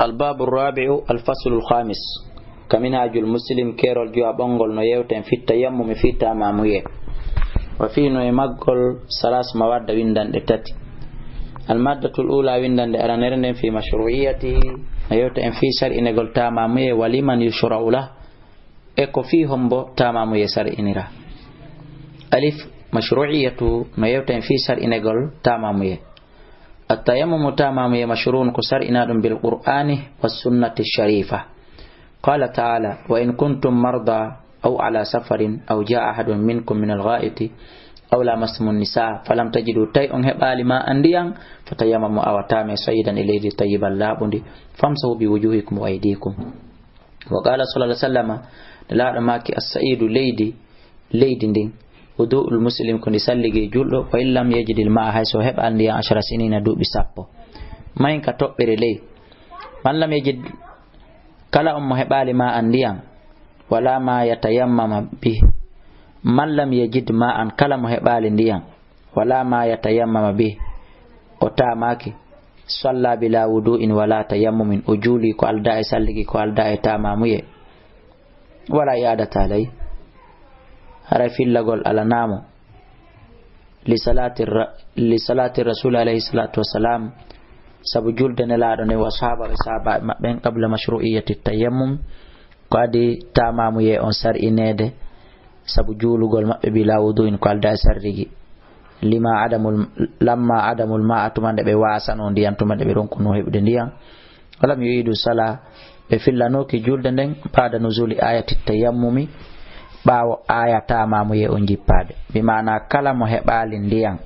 الباب الرابع الفصل الخامس كمنهج المسلم كيرول جو بانغول نو يوتن في التيمم في تماميه وفي نو يمغول ثلاث مواد ويندان دتاتي. المادة الأولى ويندان أرانيرن في مشروعيته يوتن في شرع نقول تماميه ولمن يشرع له إكو فيهم بو تماميه شرع نرا. ألف مشروعية نو يوتن في شرع نقول تماميه. التيمم تماميه مشروع كسر إناد بالقرآن والسنة الشريفة. قال تعالى وإن كنتم مرضى أو على سفر أو جاء أحد منكم من الغائط أو لامستم النساء فلم تجدوا تيئا هبال ما أنديا فتيمموا أو تامي صعيدا إليه طيبا لابندي فامسحوا بوجوهكم وأيديكم. وقال صلى الله عليه وسلم لا ماكي السعيد ليدي دين وضوء المسلم كن يسلي جلو وإن لم يجد الماء حيث هب أنديا 10 سنين دو بسابو ما إنك تقبر لي من لم يجد kala ummo heɓali ma an ndiyam wala ma yatayammama bih man lam yajid ma an kala mo heɓali ndiyam wala ma yatayammama bih o tamaki salla bila wudu'in wala tayammumin o juuli ko alda e salligi ko alda e tamamuye wala yadata lay hara fillagol alanamo li salati rasul alayhi salatu wassalam sabu julde nelaɗo ne wasahaba e sahaba maɓɓen qabla mashru'iyati tayammum ko adi tamamuye on sar'inede sabu juulugol maɓɓe bila wudu'in ko alda e sarrigi lamma adamul ma'a tumande ɓe wasano ndiyam tumande ɓe ronkuno heɓude ndiyam walam yuyidu sala ɓe fillanoki julde nden pada nuzuli ayati tayammumi ɓawo aya tamamuye on jippade bimana kala mo heɓali ndiyam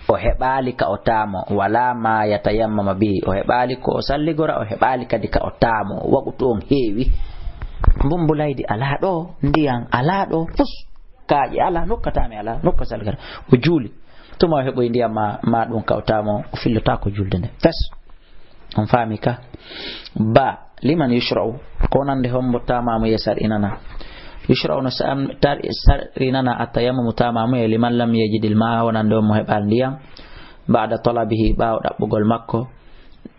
o heɓali ka o tamo wala ma yatayammama bi o heɓali ko o salligora o heɓali kadi ka o tamo wagutu on heewi mbumbulaydi ala ɗo ndiyam ala ɗo pus kaaƴe ala nokkatami ala nokka salligara o juuli tuma o heɓoy ndiyam ma ɗum ka o tamo o fillata ko julde nde fes on faami ka ba liman yushra'u ko nande hombo tamamu yesar inana يشرع سرنا التيمم تماما لمن لم يجد الماء ونندم هبال ndiyam بعد طلبه باو دبغol makko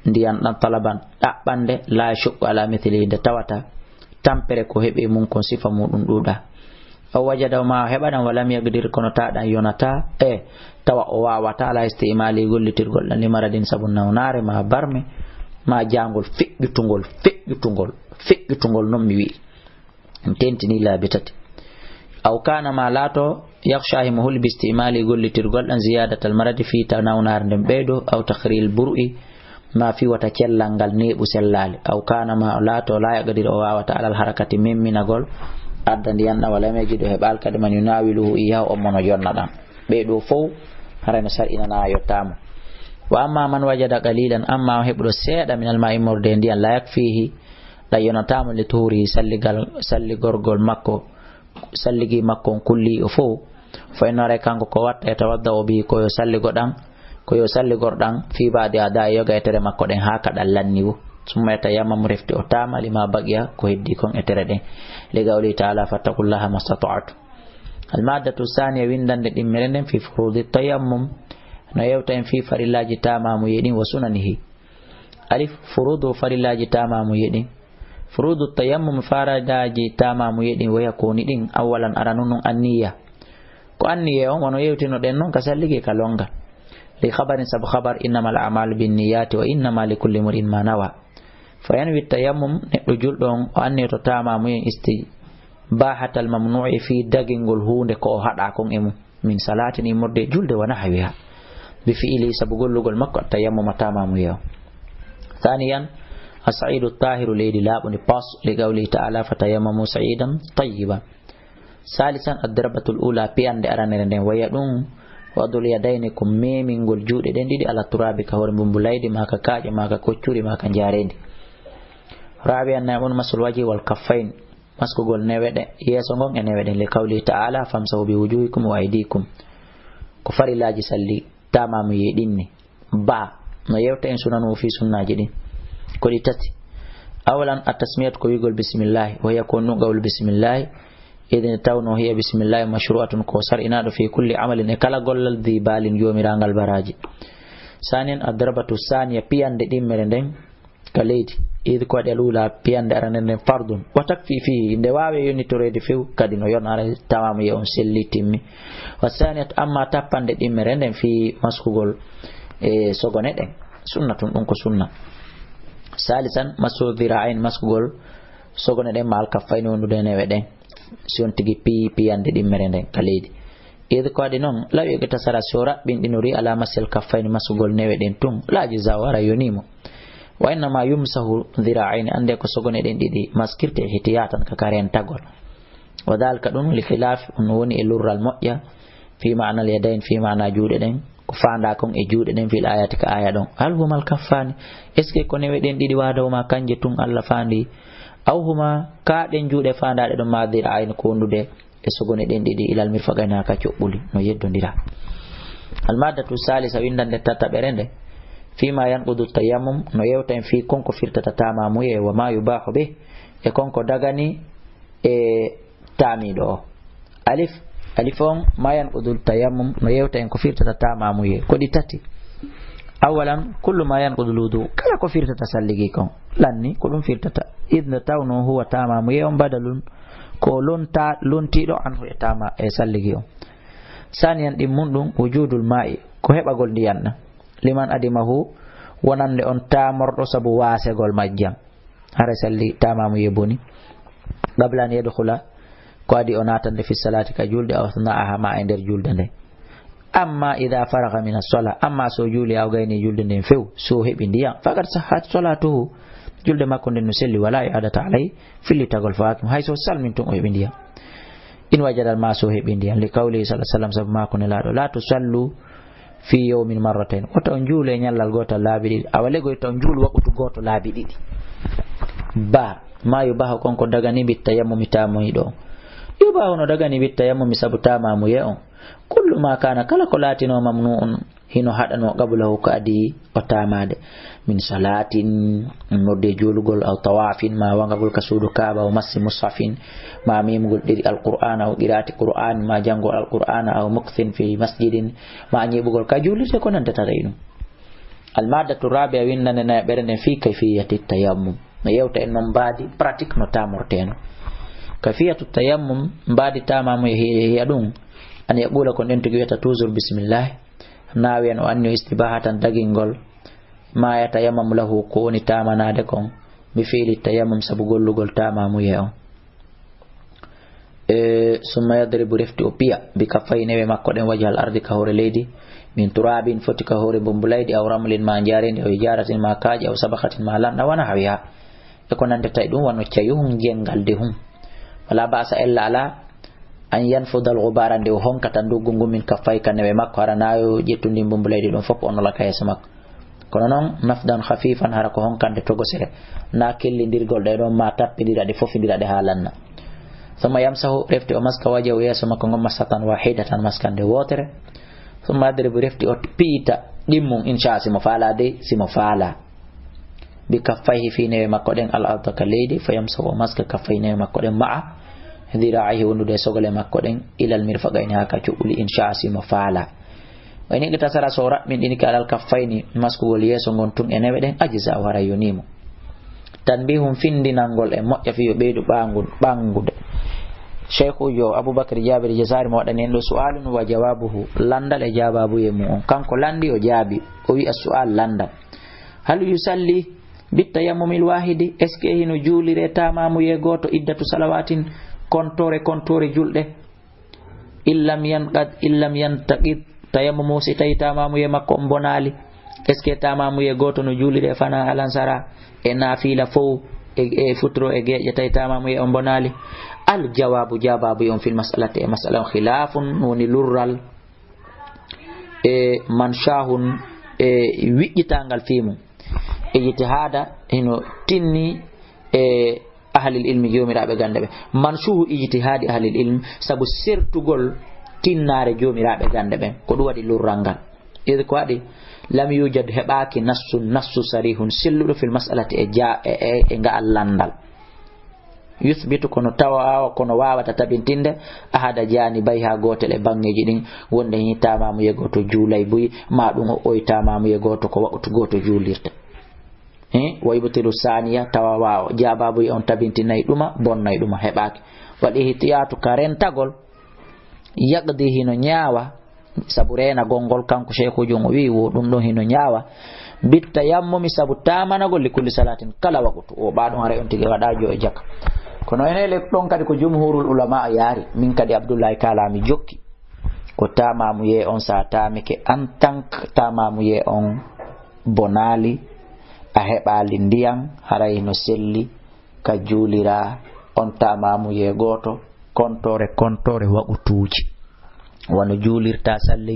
ndiyam dan talaban dabbande la shukku ala mithli de tawata tampere ko hebi mun kon sifa mudum duda aw wajada ma hebadan walam yagdir kono tadan yonata tawa o wawata ala istimali gollitirgol dan limaradin sabun nawnare ma barme ma jangol figgitungol non mi wi tentini labitati aw kana ma lato yakhshahi muhul bi istimali gollitirgol dan ziyadatal maradi fi tanawnar ndem beedo aw takhril bur'i ma fi wata cellangal nebu sellale aw kana ma lato la yaqdir o wawata alal harakati mimminagol adda ndiyanna wala mejido hebal kadi man yunawiluhu iya o mono jonna dan beedo fo harana sar'ina na yottama wa amma man wajada qalilan amma hebdo seeda min al ma'i morde ndiyan la yakfihi la yonatamo le turi salligorgol makko salligi makko kulli o fo fa inare kanko ko watta tawadda o bi ko yo salligordan fi baadi ada yoga etere makko den haka dal lanniwo summa yamam refti o tama lima bagiya ko heddi kon etere den li gawli ta'ala fattaqullaha mastata'tu al maddatu thaniya windande dimmerenden fi furudi tayammum no yewta en fi farillaji tamamu yedin wa sunanihi alif furudu farillaji tamamu yedin furudu tayammum faradaji tamamu yedin waya koni din awalan aranunun anniya ko anniya on wono yewtino den non ka salligi ka longa li khabarin sab khabar innamal a'malu binniyati wa innamal likulli imrin ma nawa fa yanwi tayammum neddo juldon o anni to tamamu yen istibahatal mamnu'i fi dagingol hunde ko hada kon emu min salatin murde julde wana hawiha bi fi'li sabugol makko tayammum tamamu yo thaniyan السعيد الطاهر ليدي لابن باس لقوله تعالى فتيمموا سعيدا طيبا ثالثا الضربة الأولى بيان دي أرانيرن ويدون وضل يدينكم ميمين قل جود دين دي على التراب كهور بمبلايد ماكا كاج ماكا كوچوري ماكا جارين رابعا نعمون مسل الوجه والكفين مسكو قول نويد يسونغون نويد لقوله تعالى فامسوا بوجوهكم وأيديكم كفر الله جسلي تمام يديني با ما يوتين سنانو في سنة جدين كل تاتي أولا التسمية كويقول بسم الله وهي كون قول بسم الله إذن تاونو هي بسم الله مشروعة كوسر إناد في كل عمل نكلا قول الذي بال يوم رانغ البراجي ثانيا الضربة الثانية بيان دي مرندين كليدي إذ قد الأولى بيان دارن فرض وتكفي فيه دواوي يونيتوريد فيو كدي نو يون على تمام يوم سلي تيمي والثانية أما تابان دي مرندن في مسخول سوغونيدن سنة أنكو سنة ثالثا مسو ذراعين مسخول سوغونيدن مال كفاين وندن ودن سيون تيجي بيان دي مرندن كليدي إذ قد نون لا يغتسل سورة بين دينوري على مسل كفاين مسخول نودن تون لا جزاوارا يونيمو وإنما يمسه ذراعين عندك سجون دي مسكرت احتياطا ككارين تقول وذلك دون لخلاف نون اللور المؤيا في معنى اليدين في معنى جودين كفان داكم جودين في الآيات كآية دون هل هما الكفان اسكي كوني ودين دي وادو ما كان جتون الله فاندي أو هما كادين جود فان دا دون ما ذراعين كوندو دي سجون دي إلى المرفقين كاچوبولي نو يدون دي المادة الثالثة ويندن تتبرند فيما ينقض التيمم no yewta fi konko firtata tamamu e wa ma yubahu be e konko dagani e tamido alifon ma yanqudu tayammum no yewta en ko firtata tamamu e ko di tati awalan kullu ma yanqudu wudu kala ko firtata salligi kon lanni ko dum firtata idna tawno huwa tamamu e on badalun ko lontido anhu e tama e salligi on saniyan dim mundum wujudul ma'i ko hebagol ndiyanna liman adimahu wonande on tamordo sabu wasegol majjam hare salli tamamu yeboni qablan yadkhula ko adi onatande fi salati ka julde aw sanaaha ma ender julde nde amma idha faraga min as-sala amma so juli aw gayni julde nden few so hebi ndiyam faqad sahhat salatuhu julde makko nden no selli wala i'adata alay filli tagol fakim hayso salmintum o hebi ndiyam in wajadal ma so hebi ndiyam li qawli sallallahu alaihi wasallam sabu makko ne laado la tusallu fi yawmin marratayn oto njule nyallal gotal laabi didi awale go to njul wakutu goto laabi didi ba ma yubahu konko daga ni bitayammum tamu ido yubahu no daga ni bitayammum sabu tamamu ye on kullu ma kana kala ko latino mamnuun hino hadano qablahu ko adi o tamade min salatin modde julugol aw tawafin ma wangagol kasudu kaaba o massi mushafin ma mimgol diri alqur'ana aw qira'ati qur'an ma jango alqur'ana aw mukthin fi masjidin ma nyibugol ka julite ko nanta tarayno almadatu rabi'a winnana na berne fi kayfiyati tayammum ma yewta en non baadi pratique no tamorteno kayfiyatu tayammum baadi tamamu he adum an yaqula kon en tigi weta tuzur bismillah nawen o anno istibahatan dagingol ma yatayammam lahu ko woni tamanade kon bi fi'li tayammum sabu gollugol tamamu ye on summa yadribu refti o piya bi kafayne we makko den wajhal ardi ka hore leydi min turabin foti ka hore bombulaydi aw ramlin ma jarende o jaratin ma kaaji aw sabakatin ma landa wana hawiya e ko nande tay dum wonno cayum gengalde hum wala basa illa ala an yanfuda al-ghubara de honkata ndugungu min kafay kanwe makko haranayo jettundi bombulaydi dum fop on la kayesa makko kono non nafdan khafifan hara ko honkande togosere na kellindirgol de don ma tappidira de fofindira de halanna ثم يمسح رفت ومسك وجهه ويسمى كون مسحة واحدة مسكن دي ووتر ثم يضرب رفت بيتا ديمون إن شاء سمفالا دي سمفالا بكفيه في نوي مكودن الأرض كالليدي فيمسح ومسك كفيه نوي مكودن مع ذراعه وندي سوغل مكودن إلى المرفقين هكا تقول إن شاء سمفالا وإن kita sara sora min ini kalal kafaini masku waliyeso ngontun enewe den ajiza wara yonimu tanbihum findinangol e moƴƴa fiyo ɓeydu ɓangude cheikhu yo aboubacry jabir jasari mo waɗani en ɗo su'alun wa jawabuhu landal e jababuye mum on kanko landi o jaabi o wi'a su'al landal hal yusalli bittayammumil wahidi est ce que hino juulire tamamuye goto iddatu salawatin kontore julɗe illam yantaqid tayammumu si tawi tamamuye makko on bonali est ce que tamamuye goto no juulire fana alansara e nafila fo e futro e geje tay tamamuye on bonali al jawabu on fil mas'alati e mas'ala khilafun woni lurral e manshahun e wijitangal fimu e ijtihada hino tinni e ahli ilmi jomiraɓe gande ɓe manshuhu ijtihadi ahli ilm sabu sertugol tinnare jomiraɓe gande ɓen ko ɗum waɗi lurral ngal id ko waɗi lam yujad heɓaki nassu sarihun silluɗo fil mas'alati e nga allandal yuthbitu kono tawa kono wawata tabintinde ahada jani bay ha gotel e bangeji din wonde ni tamamu ye goto juulay buy ma dum o oytamamu ye goto ko waktu goto juulirte wa yubtilu saniya tawa jababu on tabintinay duma bonnay duma hebaaki wal ihtiyatu karentagol yaqdi hino nyaawa sabu reena gongol kanko sheikhu jongo wi wo dum do hino nyaawa bitta yammumi sabu tamanagol li kulli salatin kala waqtu o baadon are on tigi wada jo e jakka kono enele don kadi ko jumhurul ulama yaari min kadi abdullah kalami jokki ko tamamu ye on sa tamike en tank tamamu ye on bonali a heɓali ndiyam haray no selli ka juulira on tamamu ye goto kontore waɓutuji wono juulirta salli